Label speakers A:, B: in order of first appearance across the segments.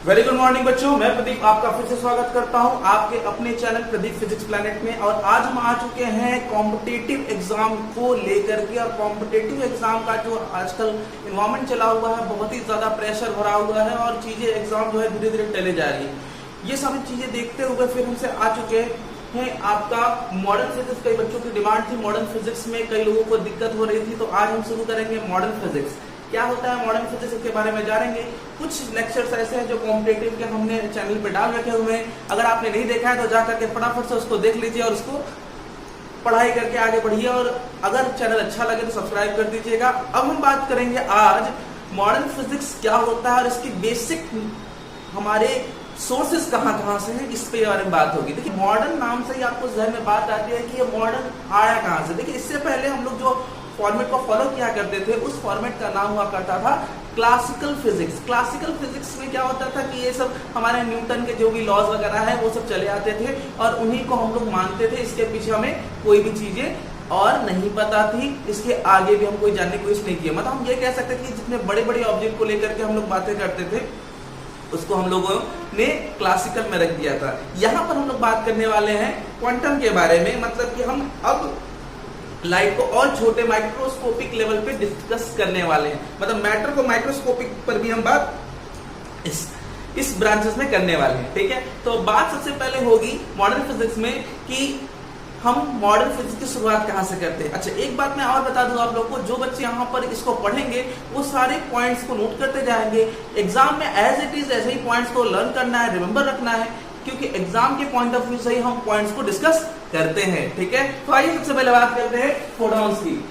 A: Very good morning बच्चों, मैं प्रदीप आपका फिर से स्वागत करता हूं आपके अपने चैनल प्रदीप फिजिक्स प्लैनेट में। और आज हम आ चुके हैं कॉम्पिटिटिव एग्जाम को लेकर के। और कॉम्पिटिटिव एग्जाम का जो आजकल इन्वायरमेंट चला हुआ है, बहुत ही ज्यादा प्रेशर भरा हुआ है और चीजें एग्जाम जो है धीरे धीरे टले जा रही है। ये सारी चीजें देखते हुए फिर हमसे आ चुके हैं आपका मॉडर्न फिजिक्स। कई बच्चों की डिमांड थी मॉडर्न फिजिक्स में, कई लोगों को दिक्कत हो रही थी, तो आज हम शुरू करेंगे मॉडर्न फिजिक्स। क्या होता है मॉडर्न फिजिक्स के बारे में जानेंगे। कुछ लेक्चर्स ऐसे हैं जो कॉम्पिटिटिव के हमने चैनल पे डाल रखे हुए हैं, अगर आपने नहीं देखा है तो जाकर के फटाफट से उसको देख लीजिए और उसको पढ़ाई करके आगे बढ़िए। और अगर चैनल अच्छा लगे तो सब्सक्राइब कर दीजिएगा। अब हम बात करेंगे आज मॉडर्न फिजिक्स क्या होता है और इसकी बेसिक हमारे सोर्सेस कहाँ से हैं, इस पे बारे में बात होगी। देखिए, मॉडर्न नाम से ही आपको जहन में बात आती है कि ये मॉडर्न आया कहाँ से। देखिए, इससे पहले हम लोग जो फॉर्मेट को फॉलो किया करते थे, उस फॉर्मेट का नाम हुआ करता था क्लासिकल फिजिक्स। क्लासिकल फिजिक्स में क्या होता था कि ये सब हमारे न्यूटन के जो भी लॉज वगैरह है वो सब चले आते थे और उन्हीं को हम लोग मानते थे। इसके पीछे हमें कोई भी चीजें और नहीं पता थी, इसके आगे भी हम कोई जानने की कोशिश नहीं की। मतलब हम ये कह सकते थे कि जितने बड़े बड़े ऑब्जेक्ट को लेकर के हम लोग बातें करते थे उसको हम लोगों ने क्लासिकल में रख दिया था। यहाँ पर हम लोग बात करने वाले हैं क्वांटम के बारे में। मतलब कि हम अब लाइट को और छोटे माइक्रोस्कोपिक लेवल पे डिस्कस करने वाले हैं। मतलब मैटर को माइक्रोस्कोपिक पर भी हम बात इस ब्रांचेस में करने वाले हैं। ठीक है, तो बात सबसे पहले होगी मॉडर्न फिजिक्स में कि हम मॉडर्न फिजिक्स की शुरुआत कहां से करते हैं। अच्छा, एक बात मैं और बता दूं आप लोगों को, जो बच्चे यहाँ पर इसको पढ़ेंगे वो सारे पॉइंट्स को नोट करते जाएंगे। एग्जाम में एज इट इज ऐसे ही पॉइंट्स को लर्न करना है, रिमेंबर रखना है, क्योंकि एग्जाम के पॉइंट ऑफ व्यू से ही हम पॉइंट्स को डिस्कस करते हैं। ठीक है, तो आइए सबसे पहले बात करते हैं फोटॉन्स की।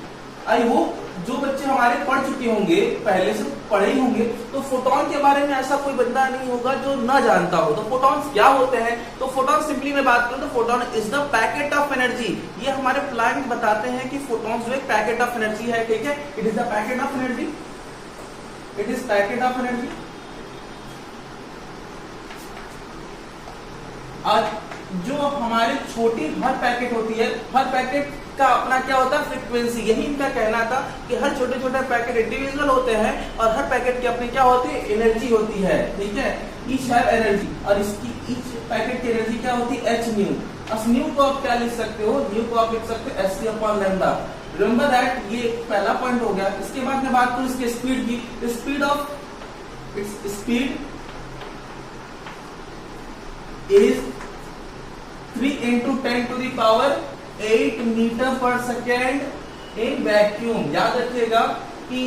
A: आई होप जो बच्चे हमारे पढ़ चुके होंगे, पहले से पढ़े ही होंगे, तो फोटॉन के बारे में ऐसा कोई बंदा नहीं होगा जो ना जानता हो। तो फोटॉन्स क्या होते हैं, तो फोटॉन सिंपली में बात करूं तो photon is the packet of energy. ये हमारे प्लैंक बताते हैं कि फोटॉन जो एक पैकेट ऑफ एनर्जी है। ठीक है, it is the packet of energy, it is packet of energy. आज जो हमारे छोटी हर पैकेट होती है, हर पैकेट का अपना क्या होता है, फ्रीक्वेंसी। यही इनका कहना था कि हर छोटे छोटे पैकेट इंडिविजुअल होते हैं और हर पैकेट की अपनी क्या होती है, एनर्जी होती है। ठीक है, ईच हैव एनर्जी, और इसकी ईच पैकेट की एनर्जी क्या होती है, एच न्यू। अब न्यू को आप क्या लिख सकते हो, न्यू को आप लिख सकते हो H C upon lambda. Remember that, ये पहला पॉइंट हो गया। इसके बाद मैं बात करूं इसके स्पीड की, speed of its speed is 3 into 10 to the power 8 metre पर सेकेंड इन वैक्यूम। याद रखिएगा कि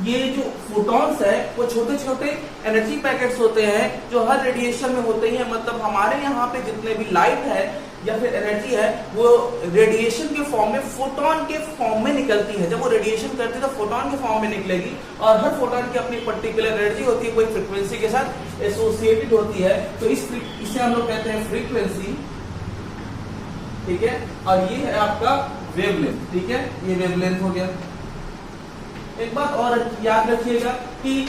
A: ये जो फोटॉन्स है वो छोटे छोटे एनर्जी पैकेट्स होते हैं जो हर रेडिएशन में होते हैं। मतलब हमारे यहाँ पे जितने भी लाइट है या फिर एनर्जी है वो रेडिएशन के फॉर्म में, फोटॉन के फॉर्म में निकलती है। जब वो रेडिएशन करती है तो फोटॉन के फॉर्म में निकलेगी और हर फोटॉन की अपनी पर्टिकुलर एनर्जी होती है, कोई फ्रीक्वेंसी के साथ एसोसिएटेड होती है। तो इसे हम लोग कहते हैं फ्रीक्वेंसी। ठीक है, और ये है आपका वेवलेंथ। ठीक है, ये वेवलेंथ हो गया। एक बात और याद रखिएगा कि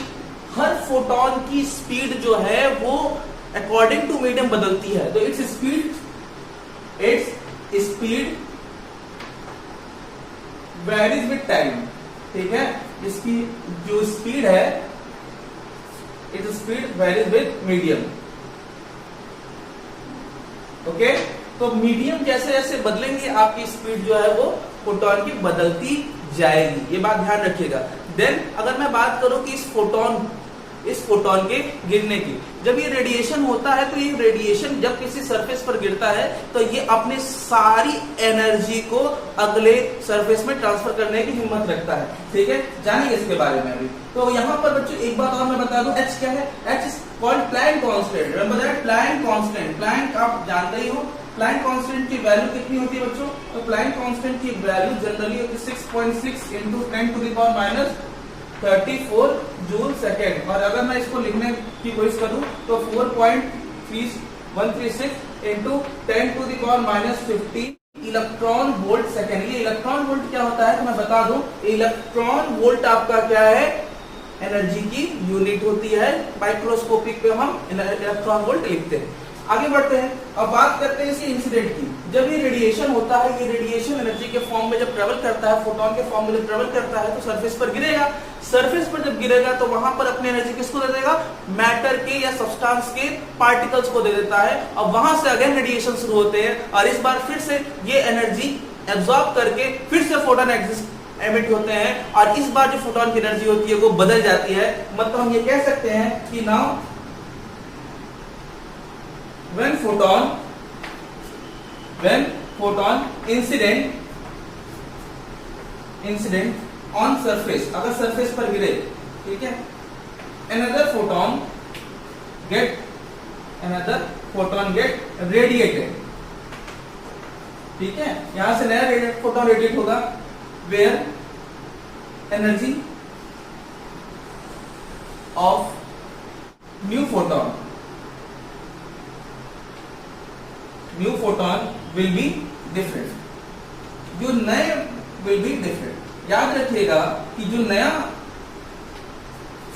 A: हर फोटॉन की स्पीड जो है वो अकॉर्डिंग टू मीडियम बदलती है। तो its speed varies with time. ठीक है, इसकी जो स्पीड है, its speed varies with medium. Okay, तो मीडियम जैसे जैसे बदलेंगे आपकी स्पीड जो है वो फोटॉन की बदलती जाएगी। ये बात ध्यान रखिएगा। देन अगर मैं बात करूं कि इस फोटॉन के गिरने की, जब ये रेडिएशन होता है तो ये रेडिएशन जब किसी सरफेस पर गिरता है तो ये अपनी सारी एनर्जी को अगले सरफेस में ट्रांसफर करने की हिम्मत रखता है। ठीक है, जानिए इसके बारे में अभी। तो यहाँ पर बच्चों एक बात और मैं बता दूं, एच क्या है, H is called Planck constant. Remember that, Planck constant. Planck आप जानते ही हो, प्लैंक कांस्टेंट की वैल्यू कितनी होती है बच्चों, तो प्लैंक कांस्टेंट की वैल्यू जनरली होती है 6.6 into 10 to the power minus 34 joule second. और अगर मैं इसको लिखने की कोशिश करूं तो 4.3136 into 10 to the power minus 50 electron volt second. ये इलेक्ट्रॉन वोल्ट क्या होता है तो मैं बता दूं, इलेक्ट्रॉन वोल्ट आपका क्या है, एनर्जी की यूनिट होती है। माइक्रोस्कोपिक पे हम इलेक्ट्रॉन वोल्ट लिखते हैं। आगे बढ़ते हैं, अब बात करते हैं इसके इंसिडेंट की। जब ये रेडिएशन होता है, ये रेडिएशन एनर्जी के फॉर्म में जब ट्रेवल करता है, फोटोन के फॉर्म में जब ट्रेवल करता है तो सरफेस पर गिरेगा। सरफेस पर जब गिरेगा तो वहां पर अपनी एनर्जी किसको दे देगा? मैटर के या सब्सटेंस के पार्टिकल्स को दे देता है। अब वहां से अगेन रेडिएशन शुरू होते हैं और इस बार फिर से ये एनर्जी एब्जॉर्ब करके फिर से फोटोन एमिट होते हैं और इस बार जो फोटोन की एनर्जी होती है वो बदल जाती है। मतलब हम ये कह सकते हैं कि now when photon incident on surface, अगर सरफेस पर गिरे, ठीक है, another photon get radiated, ठीक है, यहां से नया फोटोन रेडिएट होगा where energy of new photon will be different, जो नए will be different। याद रखिएगा कि जो नया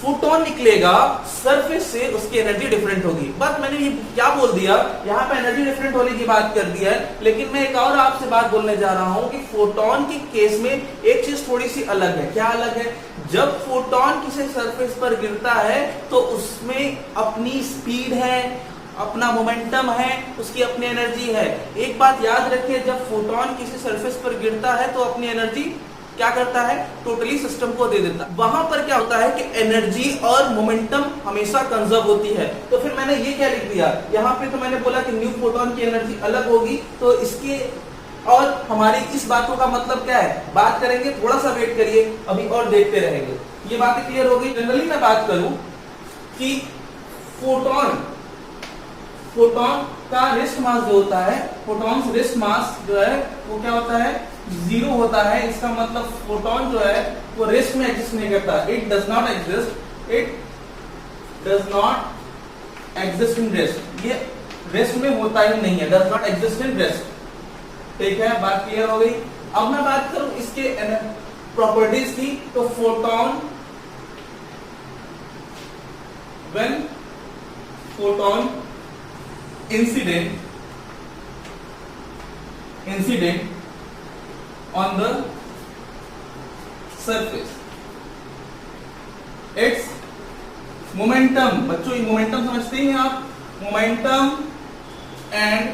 A: फोटोन निकलेगा सरफेस से उसकी एनर्जी डिफरेंट होगी। बस मैंने ये क्या बोल दिया, यहाँ पे एनर्जी डिफरेंट होने की बात कर दी है, लेकिन मैं एक और आपसे बात बोलने जा रहा हूं कि फोटोन के केस में एक चीज थोड़ी सी अलग है। क्या अलग है? जब फोटोन किसी सरफेस पर गिरता है तो उसमें अपनी स्पीड है, अपना मोमेंटम है, उसकी अपनी एनर्जी है। एक बात याद रखिए, जब फोटोन किसी सरफेस पर गिरता है तो अपनी एनर्जी क्या करता है? टोटली सिस्टम को दे देता है। वहां पर क्या होता है कि एनर्जी और मोमेंटम हमेशा कंजर्व होती है। तो फिर मैंने ये क्या लिख दिया यहाँ पे, तो मैंने बोला कि न्यू फोटोन की एनर्जी अलग होगी। तो इसके और हमारी इस बातों का मतलब क्या है, बात करेंगे, थोड़ा सा वेट करिए, अभी और देखते रहेंगे। ये बातें क्लियर हो गई। जनरली मैं बात करूं कि फोटोन का रेस्ट मास जो होता है, फोटॉन्स रेस्ट मास जो है वो क्या होता है? 0 होता है। इसका मतलब फोटोन जो है वो रेस्ट में एग्जिस्ट नहीं करता। It does not exist in rest. ये रेस्ट में होता ही नहीं है, does not exist in rest. ठीक है, बात क्लियर हो गई। अब मैं बात करूं इसके प्रॉपर्टीज की, तो photon when photon incident on the surface, its momentum, बच्चों ये मोमेंटम समझते हैं आप? Momentum and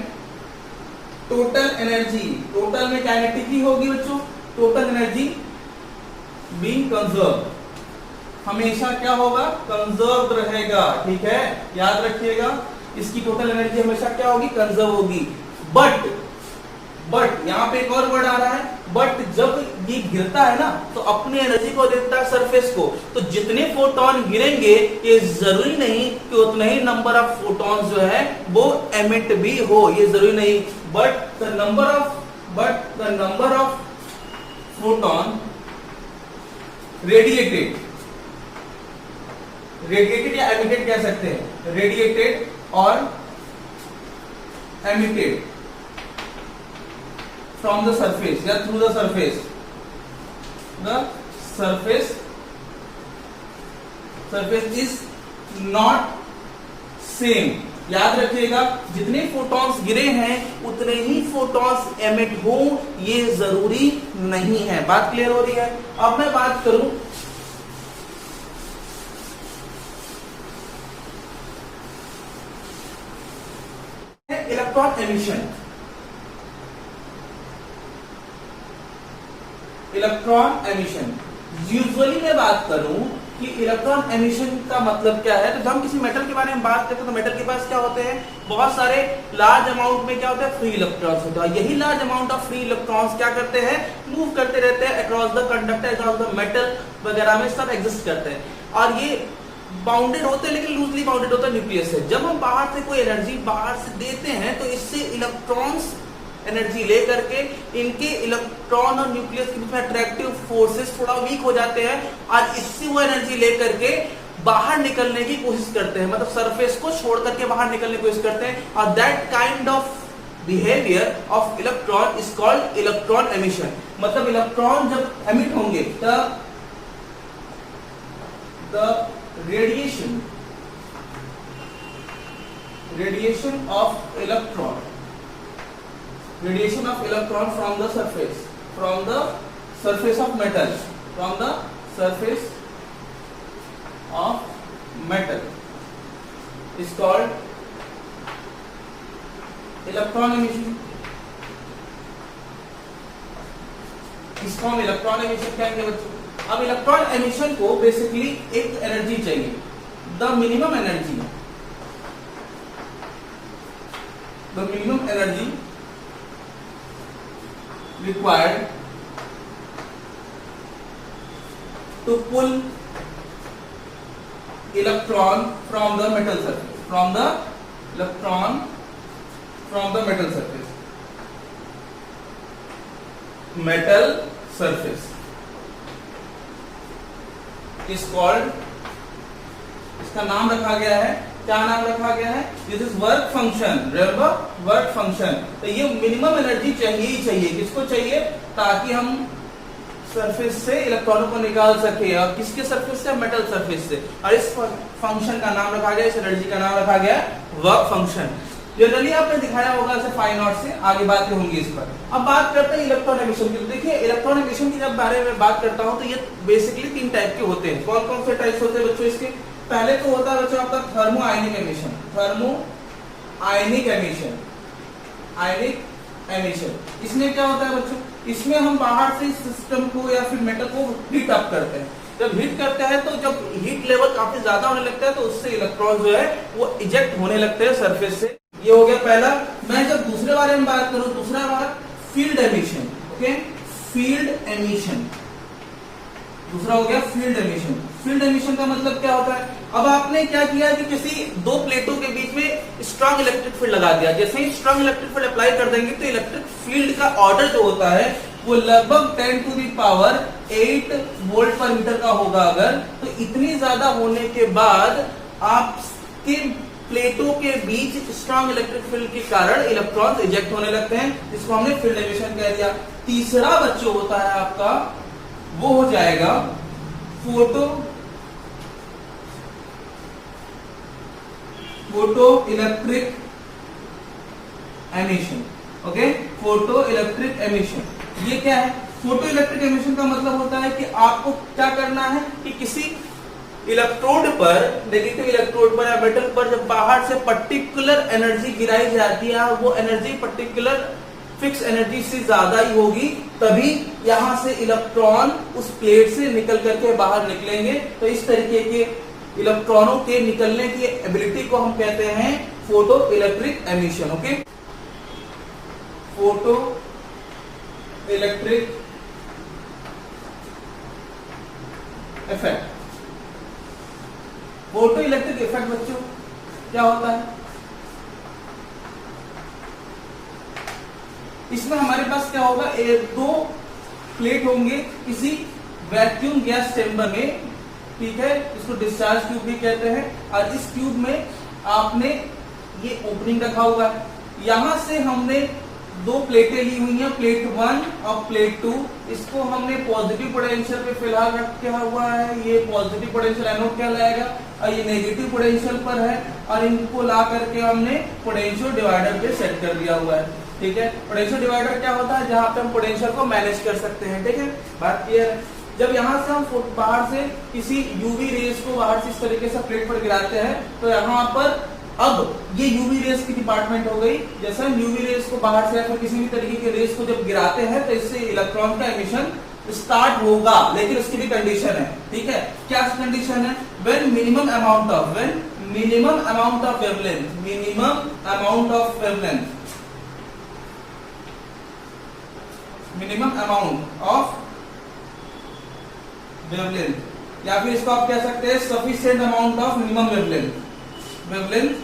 A: total energy, total में काइनेटिक ही होगी बच्चों, टोटल एनर्जी बीइंग कंजर्व, हमेशा क्या होगा? कंजर्व रहेगा। ठीक है, याद रखिएगा, इसकी टोटल एनर्जी हमेशा क्या होगी? कंजर्व होगी। बट यहां पे एक और वर्ड आ रहा है, बट जब ये गिरता है ना तो अपनी एनर्जी को देता है सरफेस को। तो जितने फोटोन गिरेंगे ये जरूरी नहीं कि उतने ही नंबर ऑफ फोटोन जो है वो एमिट भी हो, ये जरूरी नहीं। But the number of photon radiated या एमिटेड कह सकते हैं, रेडिएटेड और emitted from the surface या through the surface is not same। याद रखिएगा, जितने फोटॉन्स गिरे हैं उतने ही फोटॉन्स एमिट हो, ये जरूरी नहीं है। बात क्लियर हो रही है? अब मैं बात करूं इलेक्ट्रॉन एमिशन। यूजुअली मैं बात करूं कि इलेक्ट्रॉन एमिशन का मतलब क्या है, तो जब हम किसी मेटल के बारे में बात करते हैं तो मेटल के पास क्या होते हैं? बहुत सारे लार्ज अमाउंट में क्या होता है? फ्री इलेक्ट्रॉन्स होता है। यही large amount of free electrons क्या करते हैं? मूव करते रहते हैं across the conductor, across the metal वगैरह में सब एग्जिस्ट करते हैं। और ये बाउंडेड होते हैं, लेकिन लूजली बाउंडेड होता है न्यूक्लियस से। जब हम बाहर से कोई एनर्जी बाहर से देते हैं तो इससे इलेक्ट्रॉन्स एनर्जी लेकर के इनके इलेक्ट्रॉन और न्यूक्लियस के बीच में अट्रैक्टिव फोर्सेस थोड़ा वीक हो जाते हैं और इससे वो एनर्जी लेकर के बाहर निकलने की कोशिश करते हैं, मतलब सरफेस को छोड़ करके बाहर निकलने की कोशिश करते हैं। और that kind of behaviour of electron is called electron emission. मतलब इलेक्ट्रॉन जब एमिट होंगे the radiation radiation of electron, radiation of electron from the surface, from the surface of metal, from the surface of metal is called electron emission. इसको हम electron emission कहेंगे बच्चों। अब electron emission को basically एक energy चाहिए, the minimum energy, the minimum energy required to pull electron from the metal surface, from the electron from the metal surface, metal surface is called, इसका नाम रखा गया है, क्या नाम रखा गया है, this is work function, remember work function. तो ये मिनिमम एनर्जी चाहिए ही चाहिए, किसको चाहिए, ताकि हम सरफेस से इलेक्ट्रॉनों को निकाल सके, और किसके सरफेस से, मेटल सरफेस से। और इस फंक्शन का नाम रखा गया, इस एनर्जी का नाम रखा गया वर्क फंक्शन। जनरली आपने दिखाया होगा ऐसे फाइव नॉट से, आगे बातें होंगी इस पर। अब बात करते हैं इलेक्ट्रॉन एमिशन की। देखिए इलेक्ट्रॉन एमिशन की जब बारे में बात करता हूं तो ये बेसिकली 3 टाइप के होते हैं। कौन कौन से टाइप्स होते हैं बच्चों इसके? पहले तो होता है बच्चों आपका थर्मो आयनिक एमिशन, थर्मो आयनिक एमिशन, आयनिक एमिशन। इसमें क्या होता है बच्चों, इसमें हम बाहर से सिस्टम को या फिर मेटल को हीट अप करते हैं। जब हीट करते हैं तो जब हीट लेवल काफी ज्यादा होने लगता है तो उससे इलेक्ट्रॉन जो है वो इजेक्ट होने लगते हैं सरफेस से। ये हो गया पहला। मैं जब दूसरे बारे में बात करूं, दूसरा बात field emission, okay, field emission, दूसरा हो गया फील्ड एमिशन। फील्ड एमिशन का मतलब क्या होता है, अब आपने क्या किया कि किसी दो प्लेटों के बीच में स्ट्रांग इलेक्ट्रिक फील्ड लगा दिया। जैसे ही स्ट्रांग इलेक्ट्रिक फील्ड अप्लाई कर देंगे तो इलेक्ट्रिक फील्ड का ऑर्डर जो होता है वो लगभग 10⁸ वोल्ट पर मीटर का होगा। अगर तो इतनी ज्यादा होने के बाद आपके प्लेटों के बीच स्ट्रांग इलेक्ट्रिक फील्ड के कारण इलेक्ट्रॉन्स इजेक्ट होने लगते हैं, जिसको हमने फील्ड एमिशन कह दिया। तीसरा बच्चों होता है आपका, वो हो जाएगा photo electric emission, okay, photo electric emission. ये क्या है, फोटो इलेक्ट्रिक एमिशन का मतलब होता है कि आपको क्या करना है कि किसी इलेक्ट्रोड पर, नेगेटिव इलेक्ट्रोड पर या मेटल पर जब बाहर से पर्टिकुलर एनर्जी गिराई जाती है, वो एनर्जी पर्टिकुलर फिक्स एनर्जी से ज्यादा ही होगी, तभी यहां से इलेक्ट्रॉन उस प्लेट से निकल करके बाहर निकलेंगे। तो इस तरीके के इलेक्ट्रॉनों के निकलने की एबिलिटी को हम कहते हैं photo electric emission, okay, photo electric effect. Photo electric effect बच्चों क्या होता है, इसमें हमारे पास क्या होगा, दो प्लेट होंगे किसी वैक्यूम गैस चेंबर में, ठीक है, इसको डिस्चार्ज ट्यूब भी कहते हैं। और इस ट्यूब में आपने ये ओपनिंग रखा हुआ है, यहां से हमने दो प्लेटें ली हुई हैं, प्लेट 1 और प्लेट 2। इसको हमने पॉजिटिव पोटेंशियल पे फिलहाल रखा हुआ है, ये पॉजिटिव पोटेंशियल एनोड कहलाएगा, और ये नेगेटिव पोटेंशियल पर है, और इनको ला करके हमने पोटेंशियल डिवाइडर पे सेट कर दिया हुआ है, ठीक है। पोटेंशियल डिवाइडर क्या होता है, जहां पे हम पोटेंशियल को मैनेज कर सकते हैं, ठीक है, बात क्लियर है। जब यहां से हम बाहर से किसी यूवी रेस को बाहर से इस तरीके से प्लेट पर गिराते हैं, तो यहाँ पर अब ये यूवी रेस की डिपार्टमेंट हो गई। जैसे हम यूवी रेस को बाहर से या फिर किसी भी तरीके के रेस को जब गिराते हैं तो इससे इलेक्ट्रॉन का एमिशन स्टार्ट होगा, लेकिन उसकी भी कंडीशन है, ठीक है। क्या कंडीशन है, when minimum amount of wavelength, minimum amount of wavelength, minimum amount of wavelength, या फिर इसको आप कह सकते हैं sufficient amount of minimum wavelength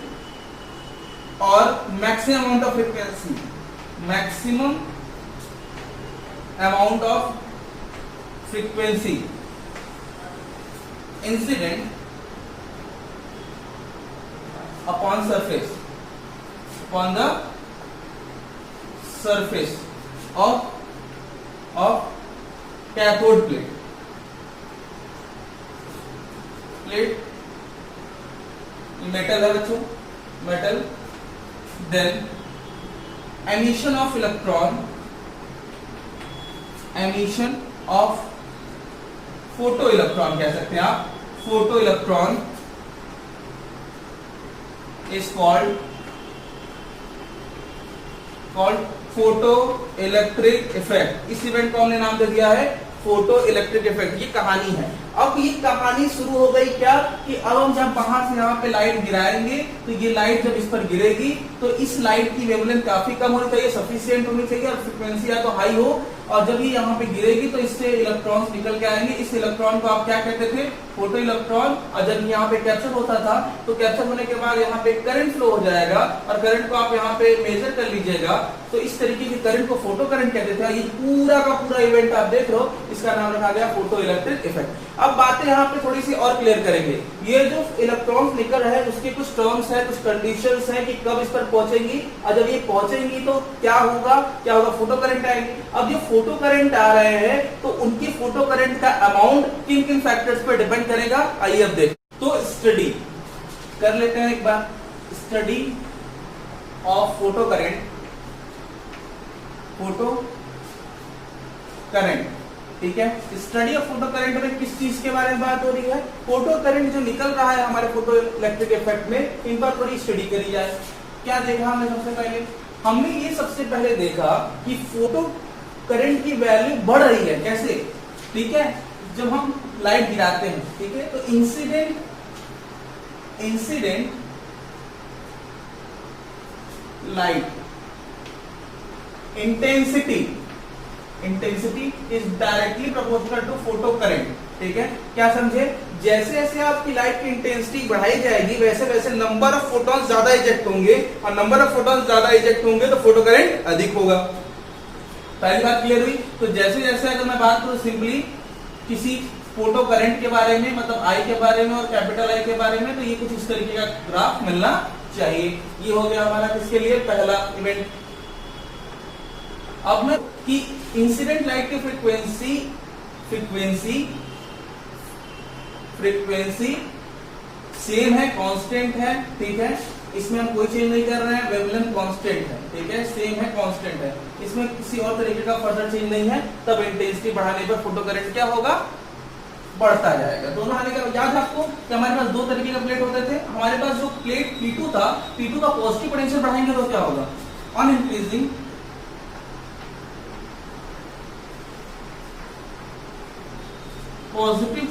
A: और maximum amount of frequency, maximum amount of frequency incident upon surface, upon the surface of cathode plate, metal है बच्चों, metal, then emission of electron, emission of photo electron कह सकते हैं आप, photo electron is called photo electric effect. इस event को हमने नाम दे दिया है फोटो इलेक्ट्रिक इफेक्ट। ये कहानी है। अब ये कहानी शुरू हो गई क्या कि अब हम जब वहां से यहाँ पे लाइट गिराएंगे तो ये लाइट जब इस पर गिरेगी तो इस लाइट की वेवलेंथ काफी कम होनी चाहिए, सफिशिएंट होनी चाहिए और फ्रिक्वेंसी या तो हाई हो, और जब ये यहाँ पे गिरेगी तो इससे इलेक्ट्रॉन्स निकल के आएंगे। इस इलेक्ट्रॉन को आप क्या कहते थे? Photo electron. और जब यहाँ पे कैप्चर होता था तो कैप्चर होने के बाद यहाँ पे करंट फ्लो हो जाएगा और करंट को आप यहाँ पे मेजर कर लीजिएगा तो इस तरीके के करंट को फोटो करंट कहते थे। ये पूरा का पूरा इवेंट आप देख रहे हो, इसका नाम रखा गया फोटो इलेक्ट्रिक इफेक्ट। अब बातें यहाँ पे थोड़ी सी और क्लियर करेंगे। ये जो इलेक्ट्रॉन्स निकल रहे हैं उसके कुछ टर्म्स है, कुछ कंडीशंस है कि कब इस पर पहुंचेंगी और जब ये पहुंचेंगी तो क्या होगा, फोटो करंट आएंगे। अब जो फोटो करंट आ रहे हैं तो उनकी फोटो करंट का अमाउंट किन किन फैक्टर्स पर डिपेंड करेगा, आइए अब देख। तो स्टडी कर लेते हैं एक बार, study of photo current, photo current, ठीक है। स्टडी ऑफ फोटो करंट में किस चीज के बारे में बात हो रही है? फोटो करंट जो निकल रहा है हमारे फोटो इलेक्ट्रिक इफेक्ट में, इन पर थोड़ी स्टडी करी जाए। क्या देखा हमने? सबसे पहले हमने ये सबसे पहले देखा कि फोटो करंट की वैल्यू बढ़ रही है। कैसे? ठीक है, जब हम लाइट गिराते हैं, ठीक है, तो incident light intensity is directly proportional to photo current. ठीक है, क्या समझे? जैसे जैसे आपकी लाइट की इंटेंसिटी बढ़ाई जाएगी वैसे वैसे नंबर ऑफ फोटॉन्स ज्यादा इजेक्ट होंगे और नंबर ऑफ फोटॉन्स ज्यादा इजेक्ट होंगे तो फोटो करंट अधिक होगा। पहली बात क्लियर हुई। तो जैसे जैसे अगर मैं बात करूं सिंपली किसी फोटो करंट के बारे में, मतलब आई के बारे में और कैपिटल आई के बारे में, तो ये कुछ इस तरीके का ग्राफ मिलना चाहिए। ये हो गया हमारा किसके लिए? पहला इवेंट। अब मैं कि इंसिडेंट लाइट की फ्रीक्वेंसी सेम है, कांस्टेंट है, ठीक है, इसमें हम कोई चेंज नहीं कर रहे हैं, वेवलेंथ कांस्टेंट है, ठीक है, सेम है, कांस्टेंट है, इसमें किसी और तरीके का फर्दर चेंज नहीं है। तब इंटेंसिटी बढ़ाने पर फोटो करंट क्या होगा? बढ़ता जाएगा। दोनों आने का याद है आपको कि हमारे पास दो तरीके का प्लेट होते थे। हमारे पास जो प्लेट P2 था, P2 का पॉजिटिव पोटेंशियल बढ़ाएंगे तो क्या होगा? On increasing positive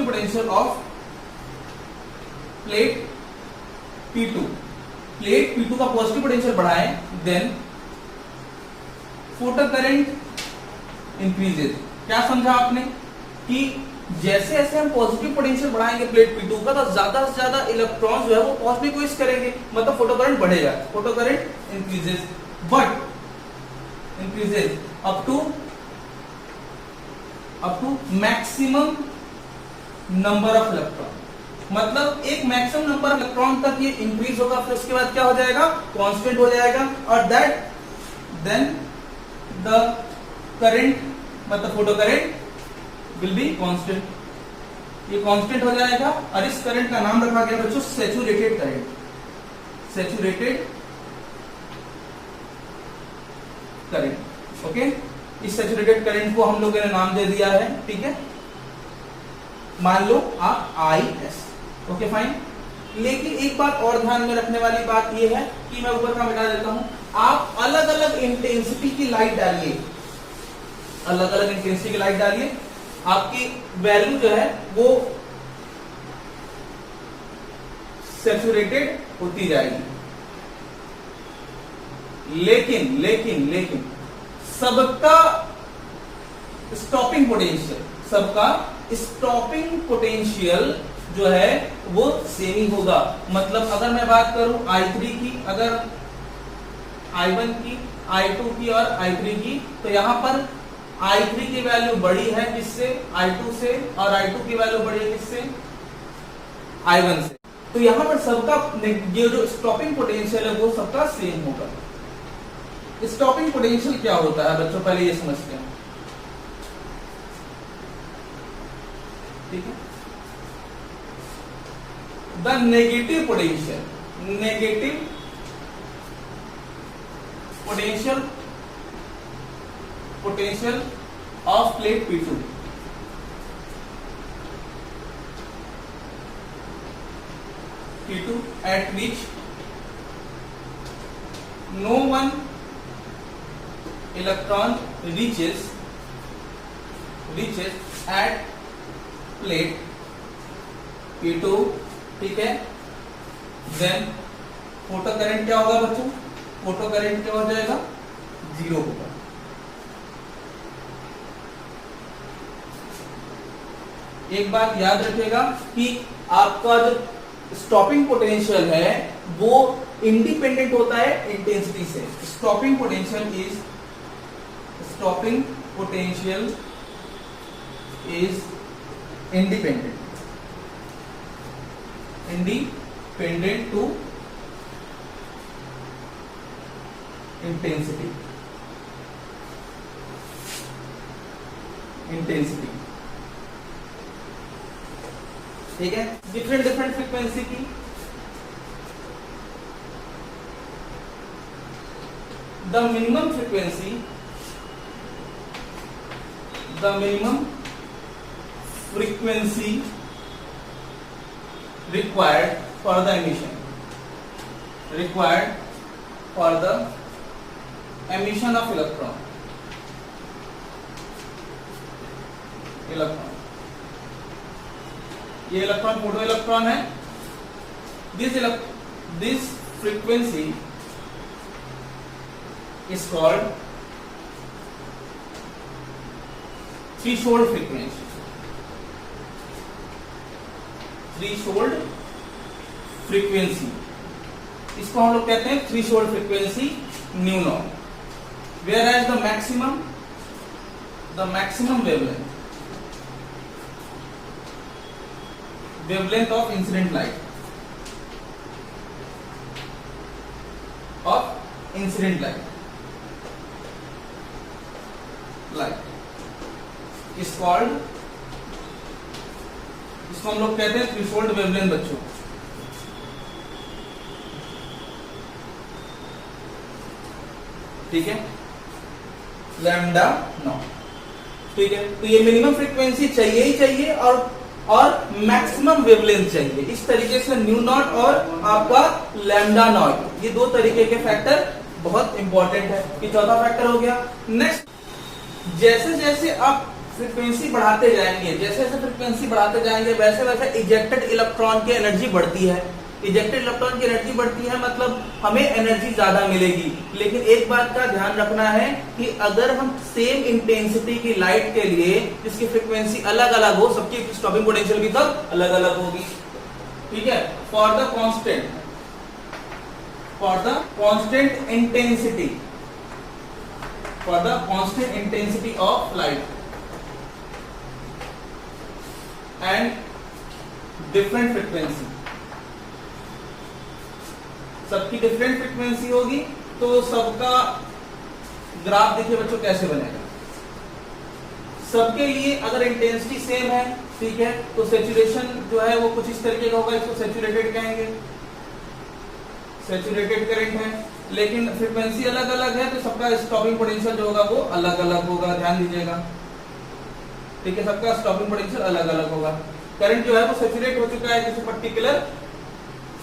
A: potential of plate P2, plate P2 का पॉजिटिव पोटेंशियल बढ़ाएं, देन फोटो करंट इंक्रीजेज। क्या समझा आपने? कि जैसे जैसे हम पॉजिटिव पोटेंशियल बढ़ाएंगे प्लेट P2 का तो ज्यादा से ज्यादा इलेक्ट्रॉन्स जो है वो पहुंचने की कोशिश करेंगे, मतलब फोटो करंट बढ़ेगा, photo current increases, but increases up to maximum number of electron, मतलब एक मैक्सिमम नंबर ऑफ इलेक्ट्रॉन तक ये इंक्रीज होगा, फिर उसके बाद क्या हो जाएगा? कांस्टेंट हो जाएगा, और देन द करंट, मतलब photo current will be constant, ये कांस्टेंट हो जाएगा। और इस करंट का नाम रखा गया बच्चों saturated current, saturated current. Okay, इस सैचुरेटेड करंट को हम लोगों ने नाम दे दिया है, ठीक है, मान लो आप IS। Okay fine. लेकिन एक बात और ध्यान में रखने वाली बात यह है कि मैं ऊपर का मिटा देता हूं, आप अलग अलग इंटेंसिटी की लाइट डालिए, अलग अलग इंटेंसिटी की लाइट डालिए, आपकी वैल्यू जो है वो सैचुरेटेड होती जाएगी। लेकिन सबका स्टॉपिंग पोटेंशियल जो है वो सेम ही होगा। मतलब अगर मैं बात करूं I3 की, अगर I1 की, I2 की और I3 की, तो यहां पर I3 की वैल्यू बड़ी है किससे? I2 से, और I2 की वैल्यू बड़ी है किससे? I1 से। तो यहां पर सबका ये जो स्टॉपिंग पोटेंशियल है वो सबका सेम होगा। स्टॉपिंग पोटेंशियल क्या होता है बच्चों? पहले ये समझते हैं, ठीक है। The negative potential, negative potential, potential of plate P2, P2 at which no one electron reaches at plate P2, ठीक है। देन फोटो करंट क्या होगा बच्चों, फोटो करंट क्या हो जाएगा, 0 होगा। एक बात याद रखिएगा कि आपका जो स्टॉपिंग पोटेंशियल है वो इंडिपेंडेंट होता है इंटेंसिटी से। Stopping potential is independent to intensity, ठीक है। डिफरेंट फ्रीक्वेंसी की the minimum frequency required for the emission of electron, ये इलेक्ट्रॉन फोटो इलेक्ट्रॉन है। This frequency is called threshold frequency, इसको हम लोग कहते हैं threshold frequency nu naught. Whereas the maximum wavelength of incident light is called, इसको हम लोग कहते हैं थ्रेशोल्ड वेवलेंथ बच्चों। ठीक है, लैम्डा नॉट, ठीक है। तो ये मिनिमम फ्रीक्वेंसी चाहिए ही चाहिए और मैक्सिमम वेवलेंथ चाहिए। इस तरीके से न्यू नॉट और आपका लैम्डा नॉट, ये दो तरीके के फैक्टर बहुत इंपॉर्टेंट है। ये चौथा फैक्टर हो गया। नेक्स्ट, जैसे जैसे आप फ्रीक्वेंसी बढ़ाते जाएंगे, वैसे वैसे इजेक्टेड इलेक्ट्रॉन की एनर्जी बढ़ती है। मतलब हमें एनर्जी ज्यादा मिलेगी। लेकिन एक बात का ध्यान रखना है कि अगर हम सेम इंटेंसिटी की लाइट के लिए जिसकी फ्रीक्वेंसी अलग अलग हो, सबकी स्टॉपिंग पोटेंशियल भी तब अलग अलग होगी। ठीक है, for the constant intensity of light and different frequency, सबकी डिफरेंट फ्रीक्वेंसी होगी तो सबका ग्राफ देखिए बच्चों कैसे बनेगा। सबके लिए अगर इंटेंसिटी सेम है, ठीक है, तो सैचुरेशन जो है वो कुछ इस तरीके का होगा, इसको सैचुरेटेड कहेंगे, सैचुरेटेड करंट है। लेकिन फ्रीक्वेंसी अलग अलग है तो सबका स्टॉपिंग पोटेंशियल जो होगा वो अलग अलग होगा, ध्यान दीजिएगा। ठीक है, सबका स्टॉपिंग पोटेंशियल अलग अलग होगा। करंट जो है वो सैचुरेट हो चुका है किसी पर्टिकुलर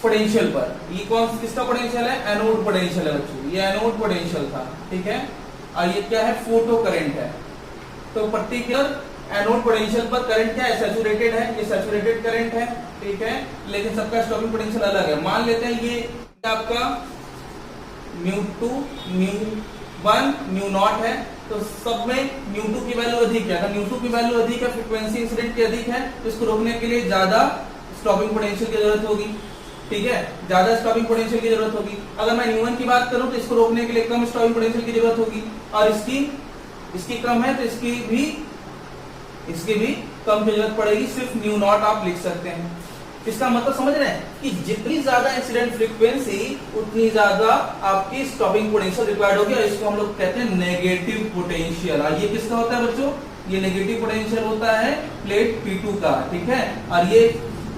A: पोटेंशियल पर। ये कौन किसका पोटेंशियल है, एनोड पोटेंशियल है बच्चों, ये एनोड पोटेंशियल था। ठीक है, और ये क्या है, फोटो करंट है। तो पर्टिकुलर एनोड पोटेंशियल पर करंट क्या है, सैचुरेटेड है, ये सैचुरेटेड करंट है। ठीक है, लेकिन सबका स्टॉपिंग पोटेंशियल अलग है। मान लेते हैं ये आपका μ2 μ1 μ0 है, तो सब में μ2 की वैल्यू अधिक है। अगर μ2 की वैल्यू अधिक है, फ्रीक्वेंसी इंसिडेंट की अधिक है, तो इसको रोकने के लिए ज्यादा स्टॉपिंग पोटेंशियल की जरूरत होगी। ठीक है, ज्यादा स्टॉपिंग पोटेंशियल की जरूरत होगी। अगर मैं μ1 की बात करूं तो इसको रोकने के लिए कम स्टॉपिंग पोटेंशियल की जरूरत होगी, और इसकी कम है तो इसकी भी कम की जरूरत पड़ेगी। सिर्फ μ0 आप लिख सकते हैं। इसका मतलब समझ रहे हैं कि जितनी ज्यादा इंसिडेंट फ्रीक्वेंसी उतनी ज्यादा आपकी स्टॉपिंग पोटेंशियल रिक्वायर्ड होगी, और इसको हम लोग कहते हैं नेगेटिव पोटेंशियल। ये किसका होता है बच्चों, ये नेगेटिव पोटेंशियल होता है प्लेट P2 का। ठीक है, और ये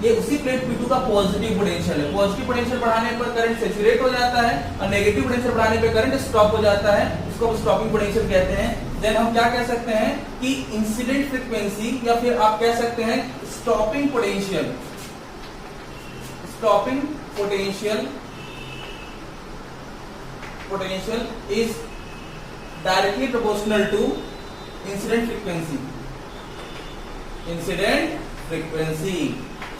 A: ये उसी प्लेट P2 का पॉजिटिव पोटेंशियल है। पॉजिटिव पोटेंशियल बढ़ाने पर करंट सैचुरेट हो जाता है और नेगेटिव पोटेंशियल बढ़ाने पर करंट स्टॉप हो जाता है, इसको हम स्टॉपिंग पोटेंशियल कहते हैं। देन हम क्या कह सकते हैं कि इंसिडेंट फ्रीक्वेंसी या फिर आप कह सकते हैं stopping potential. Stopping potential is directly proportional to incident frequency. Incident frequency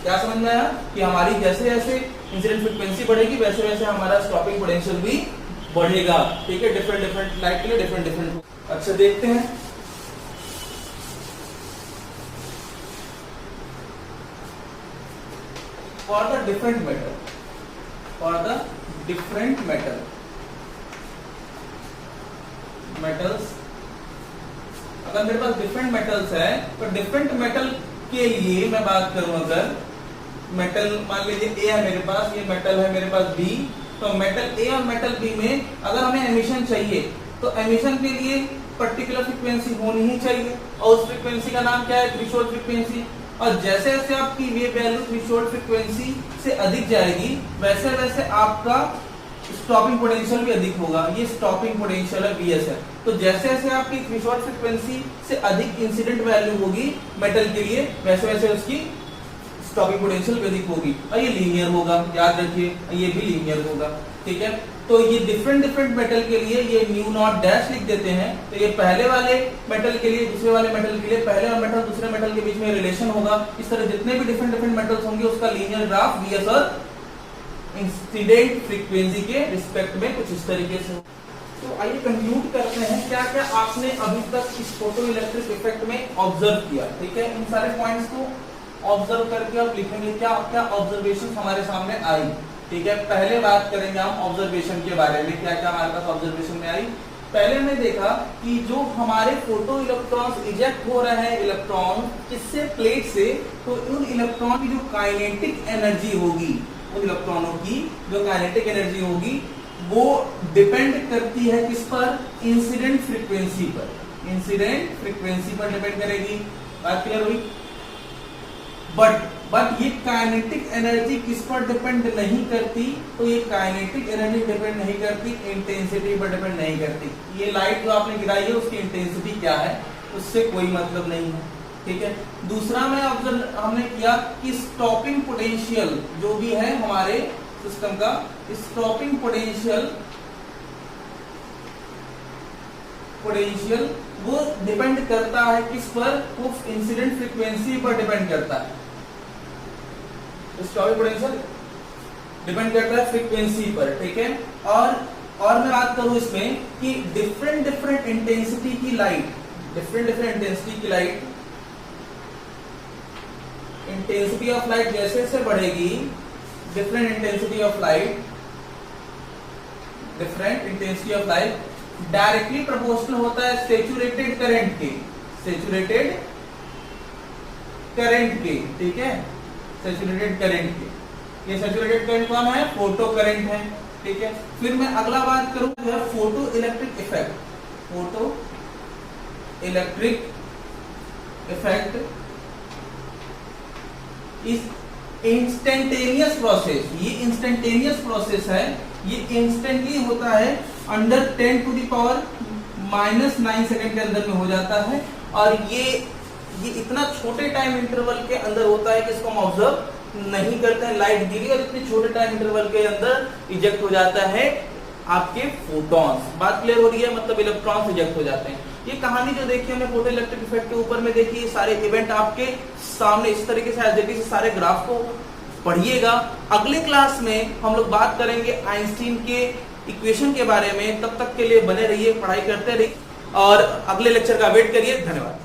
A: क्या समझ में आया कि हमारी जैसे जैसे इंसिडेंट फ्रीक्वेंसी बढ़ेगी वैसे वैसे हमारा स्टॉपिंग पोटेंशियल भी बढ़ेगा। ठीक है, डिफरेंट लाइट के लिए डिफरेंट। अच्छा देखते हैं फॉर द डिफरेंट मेटल्स। अगर मेरे पास डिफरेंट मेटल्स है तो डिफरेंट मेटल के लिए मैं बात करूं, अगर मेटल मान लीजिए ए है मेरे पास, ये मेटल है मेरे पास बी, तो मेटल ए और मेटल बी में अगर हमें एमिशन चाहिए तो एमिशन के लिए पर्टिकुलर फ्रीक्वेंसी होनी ही चाहिए और उस फ्रीक्वेंसी का नाम क्या है, थ्रेशोल्ड फ्रीक्वेंसी। और जैसे जैसे आपकी ये वैल्यू थ्रेशोल्ड फ्रीक्वेंसी से अधिक जाएगी वैसे वैसे आपका स्टॉपिंग पोटेंशियल भी अधिक होगा। ये स्टॉपिंग पोटेंशियल है VS है। तो जैसे जैसे आपकी थ्रेशोल्ड फ्रीक्वेंसी से अधिक इंसिडेंट वैल्यू होगी मेटल के लिए वैसे वैसे उसकी स्टॉपिंग पोटेंशियल भी अधिक होगी और ये लीनियर होगा, याद रखिए ये भी लीनियर होगा। ठीक है, तो ये डिफरेंट मेटल के लिए ये म्यू नॉट डैश लिख देते हैं। तो ये पहले वाले मेटल के लिए दूसरे वाले मेटल के लिए पहले वाले मेटल दूसरे मेटल के बीच में रिलेशन होगा। इस तरह जितने भी डिफरेंट मेटल्स होंगे उसका लीनियर ग्राफ VS और इंसिडेंट फ्रीक्वेंसी के रिस्पेक्ट में कुछ इस तरीके से। तो आइए कंक्लूड करते हैं क्या क्या आपने अभी तक इस फोटो इलेक्ट्रिक इफेक्ट में ऑब्जर्व किया। ठीक है, इन सारे पॉइंट्स को ऑब्जर्व करके आप लिखेंगे क्या क्या ऑब्जर्वेशन हमारे सामने आई। ठीक है, पहले बात करेंगे हम ऑब्जर्वेशन के बारे में, क्या क्या हमारे पास ऑब्जर्वेशन में आई। पहले हमने देखा कि जो हमारे फोटो इलेक्ट्रॉन्स इजेक्ट हो रहे हैं इलेक्ट्रॉन किससे, प्लेट से, तो उन इलेक्ट्रॉन की जो काइनेटिक एनर्जी होगी, उन इलेक्ट्रॉनों की जो काइनेटिक एनर्जी होगी वो डिपेंड करती है किस पर, इंसिडेंट फ्रीक्वेंसी पर। इंसिडेंट फ्रीक्वेंसी पर डिपेंड करेगी। बात क्लियर हुई। बट ये काइनेटिक एनर्जी किस पर डिपेंड नहीं करती, तो ये काइनेटिक एनर्जी डिपेंड नहीं करती इंटेंसिटी पर डिपेंड नहीं करती। ये लाइट जो आपने गिराई है उसकी इंटेंसिटी क्या है उससे कोई मतलब नहीं है। ठीक है, दूसरा में ऑब्जर्व हमने किया कि स्टॉपिंग पोटेंशियल जो भी है हमारे सिस्टम का, स्टॉपिंग पोटेंशियल वो डिपेंड करता है किस पर, वो इंसिडेंट फ्रीक्वेंसी पर डिपेंड करता है। स्टॉपिंग पोटेंशियल डिपेंड करता है फ्रीक्वेंसी पर। ठीक है, और मैं बात करूं इसमें कि डिफरेंट इंटेंसिटी की लाइट, इंटेंसिटी ऑफ लाइट जैसे जैसे बढ़ेगी, different intensity of light directly proportional होता है सैचुरेटेड करंट के। ठीक है, सैचुरेटेड करंट के। ये सैचुरेटेड करंट कौन है, फोटो करंट है। ठीक है, फिर मैं अगला बात करूंगा photo electric effect is instantaneous process. ये इंस्टेंटेनियस प्रोसेस है, ये इंस्टेंटली होता है, under 10 to the power -9 second के अंदर में हो जाता है। और ये इतना छोटे टाइम इंटरवल के अंदर होता है कि इसको हम ऑब्जर्व नहीं करते हैं। लाइट गिरी और इतने छोटे टाइम इंटरवल के अंदर इजेक्ट हो जाता है आपके फोटॉन्स। बात क्लियर हो रही है, मतलब इलेक्ट्रॉन्स इजेक्ट हो जाते हैं। ये कहानी जो देखी हमने फोटो इलेक्ट्रिक इफेक्ट के ऊपर में देखी, ये सारे इवेंट आपके सामने इस तरीके से एज इट इज सारे ग्राफ को पढ़िएगा। अगले क्लास में हम लोग बात करेंगे आइंस्टीन के इक्वेशन के बारे में। तब तक के लिए बने रहिए, पढ़ाई करते रहिए और अगले लेक्चर का वेट करिए। धन्यवाद।